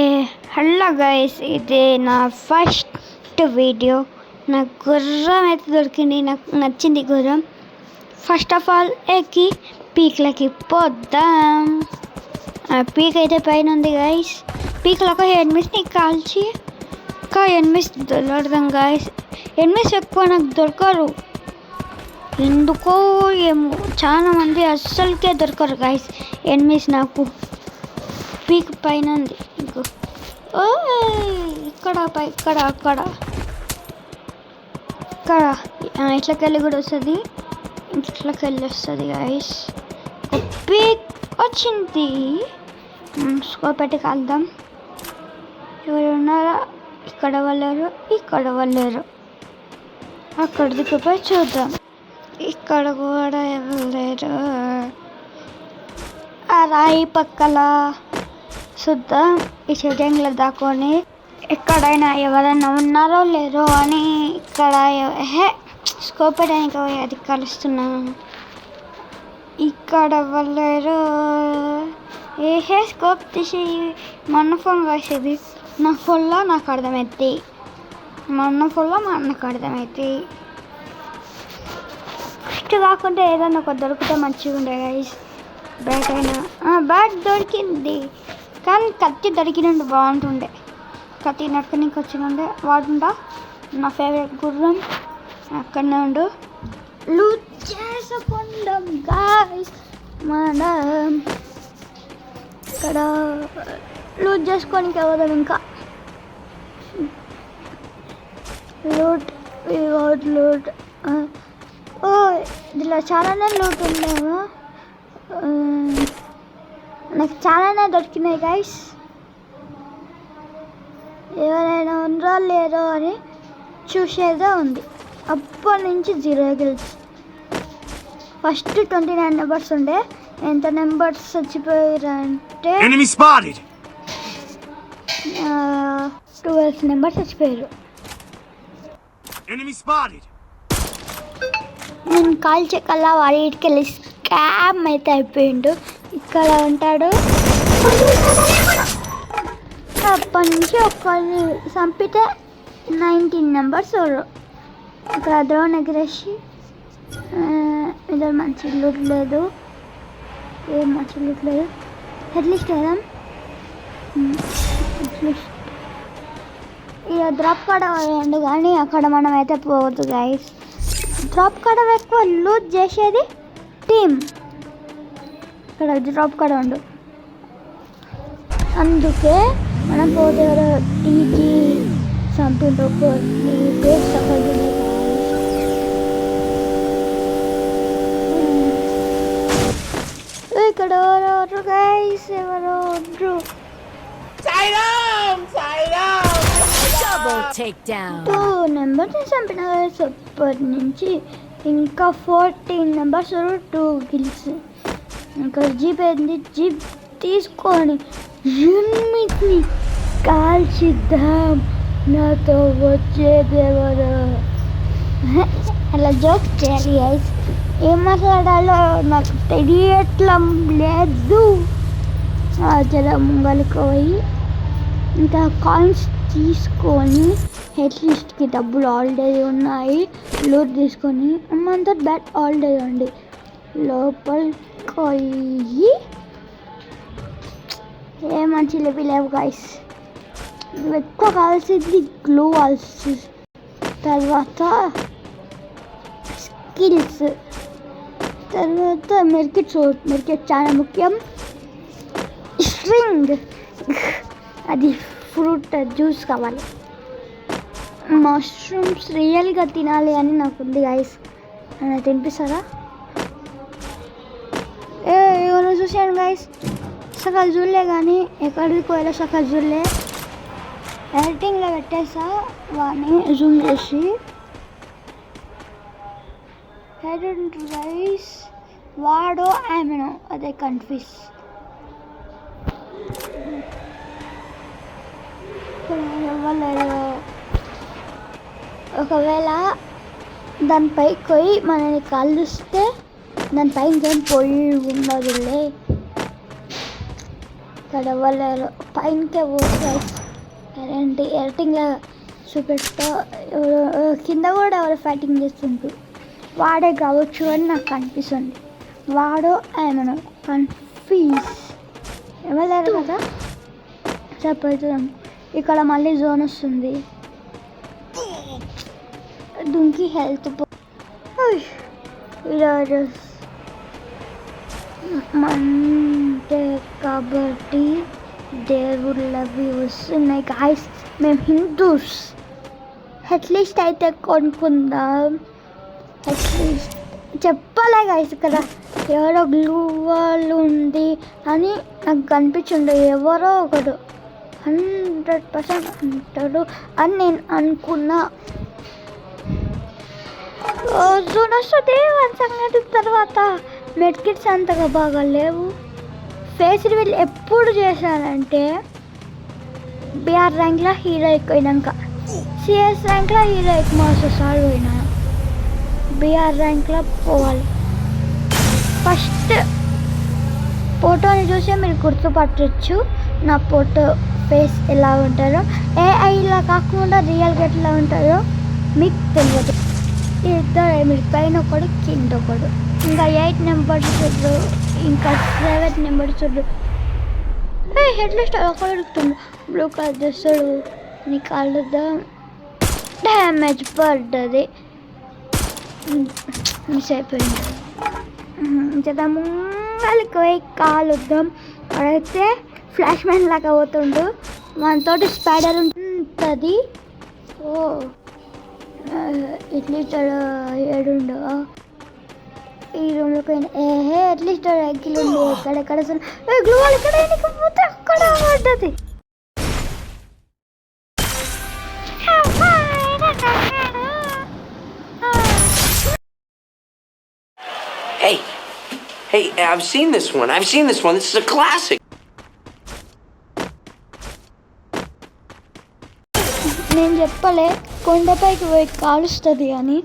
ఏ hello guys, ఇది నా first video. నాకు గుర్రం అయితే దొరికింది, నాకు నచ్చింది గుర్రం. ఫస్ట్ ఆఫ్ ఆల్ ఎక్కి పీక్లకి పోద్దాం. పీక్ అయితే పైన ఉంది గైస్. పీక్లకు ఎనిమిస్ని కాల్చి ఇంకా ఎనిమిస్ దొరకదాం గైస్. ఎనిమిస్ ఎక్కువ నాకు దొరకరు, ఎందుకో ఏమో. చాలా మంది అస్సలకే దొరకరు గైస్ ఎనిమిస్. నాకు పీక్ పైన ఉంది ఇక్కడ ఇక్కడ అక్కడ ఇక్కడ ఇట్లకెళ్ళి కూడా వస్తుంది, ఇట్లకెళ్ళి వస్తుంది గైస్. పీక్ వచ్చింది. స్కోప్ పెట్టి కలుద్దాం. ఎవరు ఉన్నారా? ఇక్కడ వాళ్ళరు, ఇక్కడ వాళ్ళరు. అక్కడ దిక్కుపోయి చూద్దాం. ఇక్కడ కూడా ఎవరు లేరు. ఆ రాయి పక్కల చూద్దాం. ఈ సెట్టింగ్లో దాక్కొని ఎక్కడైనా ఎవరైనా ఉన్నారో లేరో అని ఇక్కడ స్కోప్ పెట్టడానికి అది కలుస్తున్నాను. ఇక్కడ ఎవరు స్కోప్ తీసి మొన్న ఫోన్ కాసేది. నా ఫోన్లో నాకు అర్థమవుతుంది, మొన్న ఫోన్లో మా అన్నకు అర్థమవుతుంది. ఫస్ట్ కాకుండా ఏదైనా ఒక దొరికితే మంచిగా ఉండే గైస్. బ్యాట్ అయినా బ్యాట్ దొరికింది, కానీ కత్తి దొరికినండి బాగుంటుండే. కత్తి నడకనికి వచ్చినండే వాడుండా. నా ఫేవరెట్ గుర్రం అక్కడనే ఉండు. లూట్ చేసుకుందాం గాయస్. మనం ఇక్కడ లూట్ చేసుకోనికి ఎవరు ఇంకా లూట్ లూట్. ఇందులో చాలానే లూట్ ఉండేమో. నాకు చాలానే దొరికినాయి గైస్. ఎవరైనా ఉన్నారో లేరో అని చూసేదే ఉంది. అప్పటి నుంచి 0 కిల్స్. ఫస్ట్ 29 నెంబర్స్ ఉండే. ఎంత నెంబర్స్ చచ్చిపోయారంటే 12 నెంబర్స్ చచ్చిపోయారు. నేను కాల్ చెక్కల్లా వాడికి వెళ్ళి స్కామ్ అయితే అయిపోయిండు. ఇక్కడ ఉంటాడు. అప్పటి నుంచి ఒక్కరిని చంపితే 19 నెంబర్స్ వరు. ఇక్కడ ద్రోణ్ ఎగరేసి ఇద్దరు మంచి లూట్ లేదు, ఏం మంచి లూట్ లేదు. హెడ్లిస్ట్ వేద్దాం. ఇక డ్రాప్ కాడ వేయండి, కానీ అక్కడ మనం అయితే పోవద్దు గైస్. డ్రాప్ కాడ ఎక్కువ లూట్ చేసేది టీమ్. ఇక్కడ డ్రాప్ కాడ ఉండు, అందుకే మనం పోతే టీజీ చంపిండు. ఇక్కడ ఎవరు గైస్, ఎవరు నెంబర్స్ చంపిన గైస్. అప్పటి నుంచి ఇంకా 14 నెంబర్స్ 2 కిల్స్. ఇంకా జీప్ అయింది. జీప్ తీసుకొని ఎనిమిదిని కాల్చిద్దాం. నాతో వచ్చేదేవరు? అలా జోక్స్ చేయాలి గైస్. ఏం మాట్లాడాలో నాకు తెలియట్లం లేదు. జర ముంగలికి పోయి ఇంకా కాయిన్స్ తీసుకొని హెడ్లిస్ట్కి డబ్బులు ఆల్రెడీ ఉన్నాయి. లూట్ తీసుకొని అమ్మంతా బ్యాట్ ఆల్రెడీ ఉంది. లోపలికి పోయి ఏ మంచి లేవు గైస్. ఎక్కువ కావాల్సింది గ్లూ వాల్స్, తర్వాత స్కిల్స్, తర్వాత మెరికెట్ చాలా ముఖ్యం. స్ట్రింగ్, అది ఫ్రూట్ జ్యూస్ కావాలి. మష్రూమ్స్ రియల్గా తినాలి అని నాకు ఉంది గైస్. తినిపిస్తారా? ఎవరు చూసాను గైస్, సగం చూడలే, కానీ ఎక్కడికి పోయాలో సగం చూడలే. ఎడిటింగ్లో పెట్టేసా వాడిని జూమ్ చేసి. గైస్ వాడో ఆమెనో అదే కన్ఫ్యూజ్. ఒకవేళ దానిపై పోయి మనని కాలుస్తే దానిపై ఇంకేం పోయి ఉండదులే. ఇక్కడ వాళ్ళు పైనకే పోతే ఎడిటింగ్లో చూపెట్టా కింద కూడా ఎవరు ఫైటింగ్ చేస్తుంటారు. వాడే కావచ్చు అని నాకు కనిపిస్తుంది. వాడో ఏమన్నా కన్ఫ్యూజ్ ఇవ్వలేరు కదా. చెప్పవుతున్నాం. ఇక్కడ మళ్ళీ జోన్ వస్తుంది. దుంకి హెల్త్ ఈరోజు అంటే కాబట్టి దేవుళ్ళవి వస్తున్నాయి గాయస్. మేము హిందూస్. అట్లీస్ట్ అయితే కొనుక్కుందాం. అట్లీస్ట్ చెప్పలే గాయస్ కదా ఎవరో గ్లూ వాళ్ళు ఉంది అని నాకు కనిపించిండు. ఎవరో ఒకడు 100% అంటాడు అని నేను అనుకున్నా. జూన్ వస్తుంది వన్ సంగతి. తర్వాత మెడ్కిట్స్ అంతగా బాగా లేవు. ఫేస్ రివీల్ ఎప్పుడు చేశానంటే బిఆర్ ర్యాంక్లో హీరో ఎక్కువైనాక, సిఎస్ ర్యాంక్లో హీరో ఎక్కువ మోసాలు పోయినా, బిఆర్ ర్యాంక్లో పోవాలి. ఫస్ట్ ఫోటోని చూసే మీరు గుర్తుపట్టచ్చు నా ఫోటో ఫేస్ ఎలా ఉంటారో. ఏఐలా కాకుండా రియల్గా ఎట్లా ఉంటారో మీకు తెలియదు. ఇద్దరు మీరు పైన ఒకడు కింద ఒకడు. ఇంకా 8 నెంబర్స్ చూడు, ఇంకా 7 నెంబర్స్ చూడు. హెడ్లెస్ట్ ఒకడు అడుగుతుండు. బ్లూ కలర్ చేస్తాడు. నీ కాళ్ళతో డ్యామేజ్ పడ్డది. మిస్ అయిపోయింది. ఇంకా ముంగలికి పోయి కాలు వద్దాం. అక్కడైతే ఫ్లాష్ మ్యాన్ లాగా పోతుండు. మనతోటి స్పైడర్ ఉంటుంది. ఓ అట్లీస్ట్ ఏడుండు ఈ రూమ్లోకి పోయిన. అట్లీస్ట్ ఎగ్గిలు ఉండి ఎక్కడెక్కడ గ్లూ వాళ్ళు ఇక్కడ పోతే అక్కడ పడ్డది. Hey, I've seen this one. This is a classic. నేను చెప్పలే కొండపైకి పోయి కాలుస్తుంది అని.